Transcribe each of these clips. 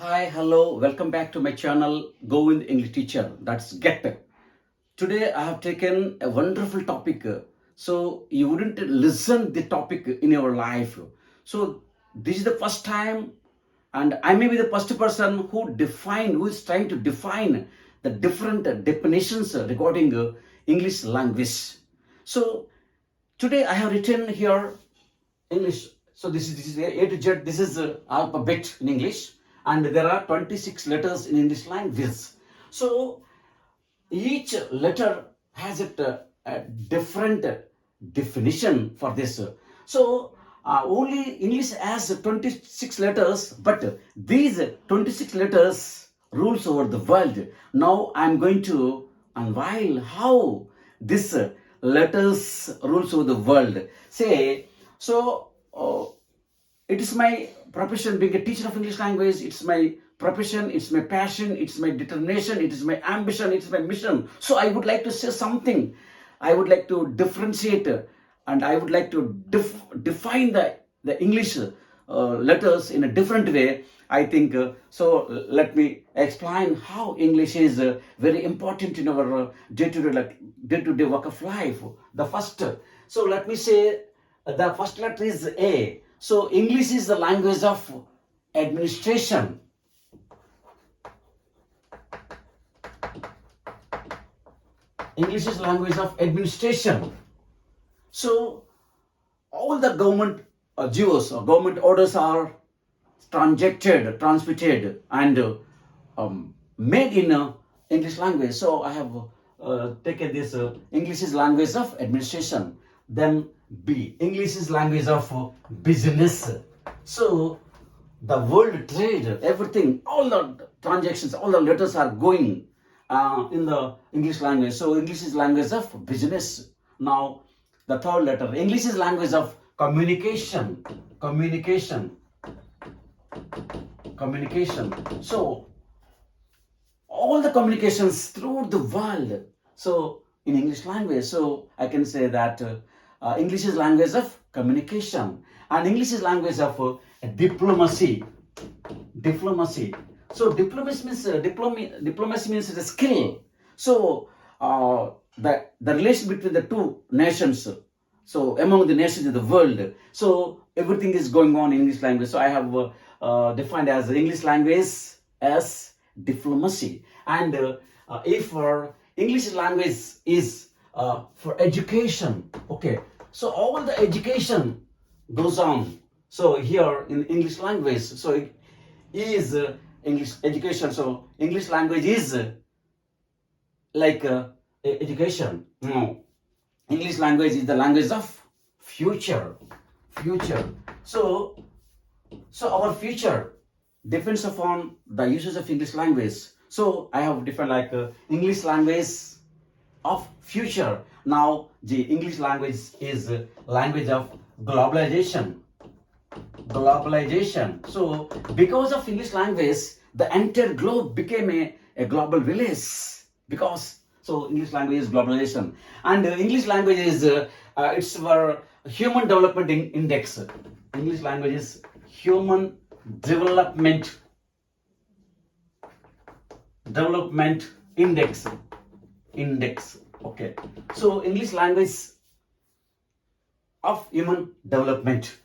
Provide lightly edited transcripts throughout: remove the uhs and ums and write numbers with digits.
Hi, hello, welcome back to my channel, Govind English Teacher. That's Get. Today I have taken a wonderful topic. So you wouldn't listen the topic in your life. So this is the first time, and I may be the first person who is trying to define the different definitions regarding English language. So today I have written here English. So this is A to Z. This is alphabet in English, and there are 26 letters in English language. So each letter has a different definition for this. So only English has 26 letters, but these 26 letters rules over the world. Now I'm going to unveil how this letters rules over the world. Say, so it is my profession being a teacher of English language. It's my profession, it's my passion, it's my determination, it is my ambition, it's my mission. So I would like to say something. I would like to differentiate and I would like to define the English letters in a different way. I think so. Let me explain how English is very important in our day-to-day work of life. The first, so let me say the first letter is A. So English is the language of administration. English is language of administration. So all the government dues or government orders are transmitted, and made in English language. So I have taken this English is language of administration. Then B, English is language of business. So the world trade, everything, all the transactions, all the letters are going in the English language. So English is language of business. Now the third letter, English is language of communication. So all the communications throughout the world. So in English language, so I can say that English is language of communication, and English is language of diplomacy. So diplomacy means diplomacy means the skill. So the relation between the two nations. So among the nations of the world. So everything is going on in English language. So I have defined as English language as diplomacy. And if English language is for education, okay. So all the education goes on. So here in English language, so it is English education. So English language is like education. No, English language is the language of future. So our future depends upon the usage of English language. So I have defined like English language of future. Now the English language is language of globalization. So because of English language, the entire globe became a global village. Because so English language is globalization, and English language is it's our human development index. English language is human development index. Okay. So English language of human development.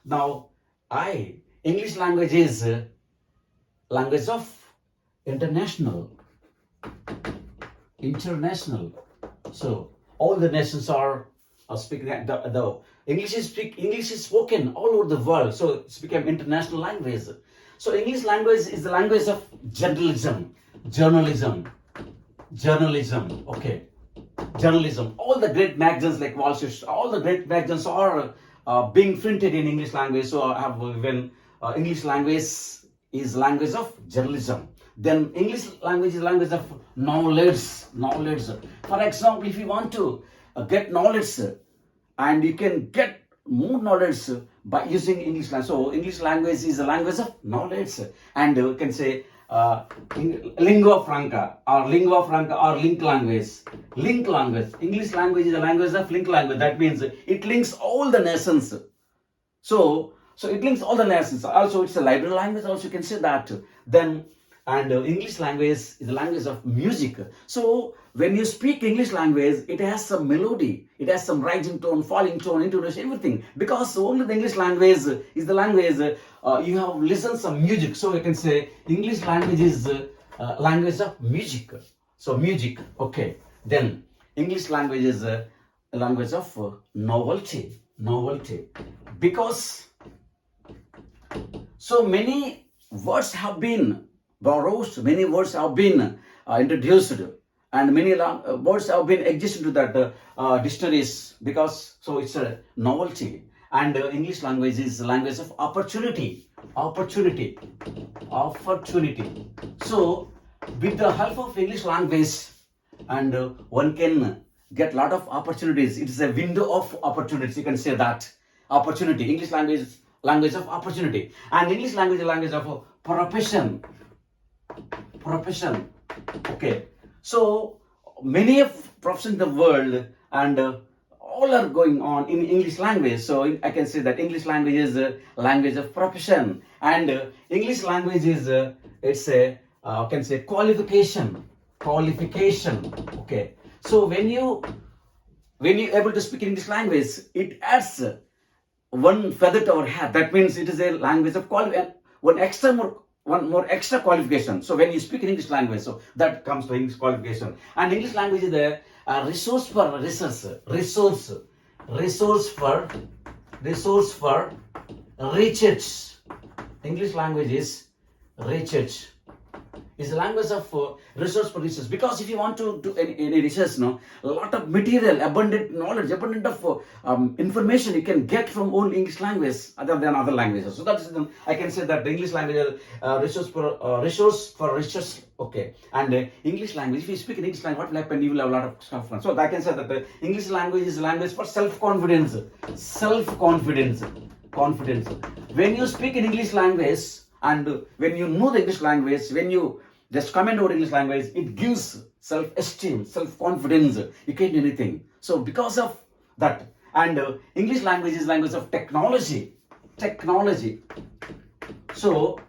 Now English language is language of international. So all the nations are speaking the English is spoken all over the world. So it's become international language. So English language is the language of journalism. Okay. Journalism. All the great magazines like Wall Street, all the great magazines are being printed in English language. So I have given English language is language of journalism. Then English language is language of knowledge. For example, if you want to get knowledge, and you can get more knowledge by using English language. So English language is a language of knowledge, and you can say lingua franca or link language. English language is a language of link language. That means it links all the nations. So So it links all the nations. Also, it's a library language. Also, you can say that. Then, and English language is the language of music. So when you speak English language, it has some melody. It has some rising tone, falling tone, intonation, everything. Because only the English language is the language you have listened some music. So you can say English language is language of music. So music, okay. Then English language is a language of novelty. Novelty. Because so many words have been borrowed, many words have been introduced, and many words have been existed to that dictionaries, because so it's a novelty. And English language is the language of opportunity. Opportunity. Opportunity. So with the help of English language, and one can get lot of opportunities. It is a window of opportunities. You can say that. Opportunity. English language is language of opportunity. And English language is language of profession. Profession. Okay. So many of professions in the world, and all are going on in English language. So I can say that English language is a language of profession, and English language is it's a I can say qualification. Qualification. Okay. So when you able to speak English language, it adds one feather to our hat. That means it is a language of one more extra qualification. So when you speak in English language, so that comes to English qualification. And English language is the resource for research, resource for research. English language is research. Is the language of resource for research. Because if you want to do any research, a lot of material, abundant knowledge, abundant of information you can get from only English language other than other languages. So that's I can say that the English language is resource for research. Okay, and English language. If you speak in English language, what will happen? You will have a lot of stuff. So I can say that the English language is a language for self-confidence. Self-confidence. Confidence. When you speak in English language, and when you know the English language, when you just comment over English language, it gives self-esteem, self-confidence. You can do anything. So because of that, and English language is language of technology. Technology. So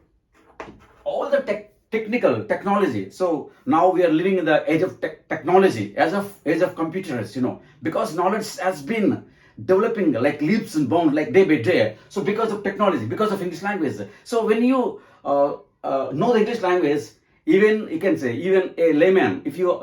all the technical technology. So now we are living in the age of technology, age of computers. Because knowledge has been developing like leaps and bounds, like day by day. So because of technology, because of English language. So when you know the English language, even you can say even a layman, if you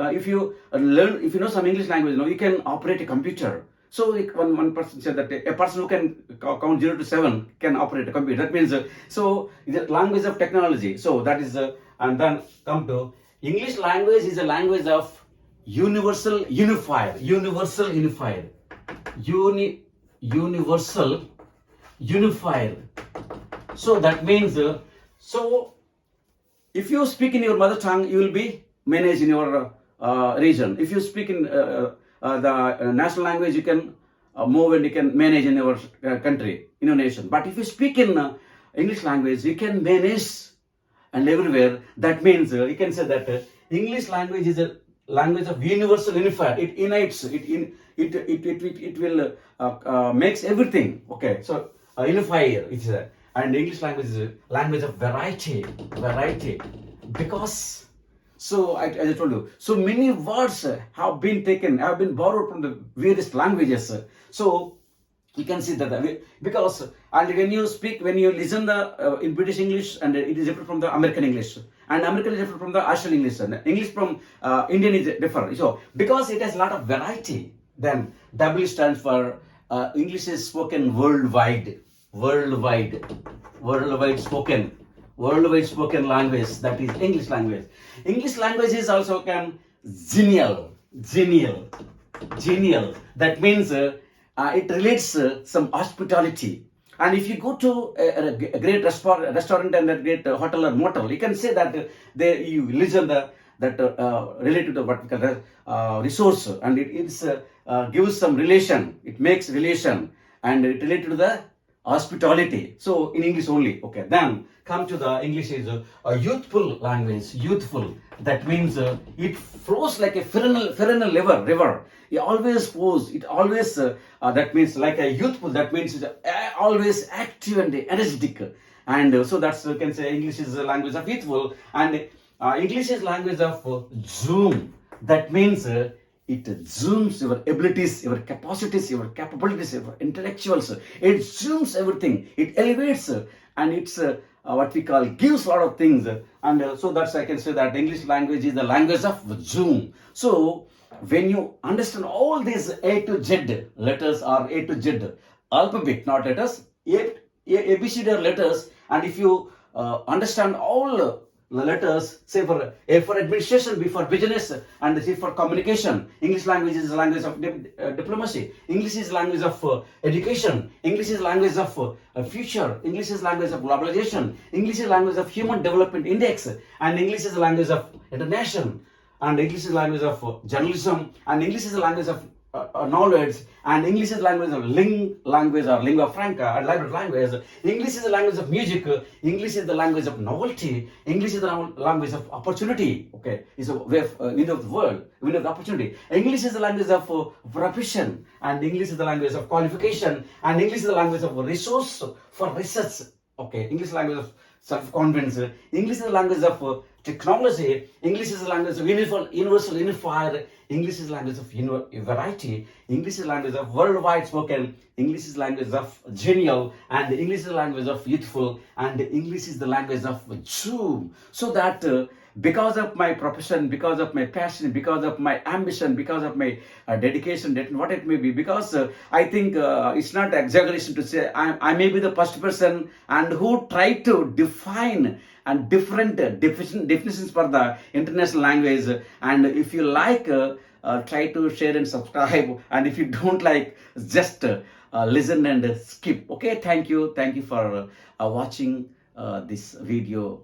know some English language, you can operate a computer. So one person said that a person who can count 0 to 7 can operate a computer. That means so the language of technology. So that is and then come to English language is a language of universal unifier. Universal unifier. So that means so if you speak in your mother tongue, you will be managed in your region. If you speak in the national language, you can move and you can manage in your country, in your nation. But if you speak in English language, you can manage and everywhere. That means you can say that English language is a language of universal unifier. It unites. It will makes everything. Okay. So unifier. It's and English language is a language of variety. Because so as I told you, so many words have been borrowed from the various languages. So you can see that because and when you listen in British English, and it is different from the American English, and American is different from the Australian English, and English from Indian is different. So because it has a lot of variety, then W stands for English is spoken worldwide spoken language. That is English language. English language is also genial. That means it relates some hospitality. And if you go to a great restaurant and a great hotel or motel, you can say that you listen that related to what we call resource, and it gives some relation. It makes relation, and it related to the hospitality. So in English only. Okay. Then come to the English is a youthful language. Youthful. That means it flows like a perennial river. It always flows. It always that means like a youthful. That means it's always active and energetic. And so that's you can say English is the language of youthful, and English is language of zoom. That means it zooms your abilities, your capacities, your capabilities, your intellectuals. It zooms everything. It elevates and it's what we call gives a lot of things. And so that's I can say that English language is the language of zoom. So when you understand all these A to Z letters or A to Z alphabet, not letters, ABCD are letters, and if you understand all the letters, say for A for administration, B for business, and C for communication. English language is the language of diplomacy. English is language of education. English is language of future. English is language of globalization. English is language of human development index, and English is the language of international. And English is language of journalism, and English is the language of knowledge, and English is language of language or lingua franca, and language. English is the language of music. English is the language of novelty. English is the language of opportunity. Okay, it's a way of window of the world, window of the opportunity. English is the language of profession, and English is the language of qualification, and English is the language of resource for research. Okay, English language of self-confidence. English is the language of technology. English is the language of universal unifier. English is the language of variety. English is the language of worldwide spoken. English is the language of genial, and English is the language of youthful, and English is the language of zoom. So that because of my profession, because of my passion, because of my ambition, because of my dedication, what it may be, because I think it's not exaggeration to say I may be the first person and who tried to define and different definitions for the international language. And if you like, try to share and subscribe. And if you don't like, just listen and skip. Okay, thank you for watching this video.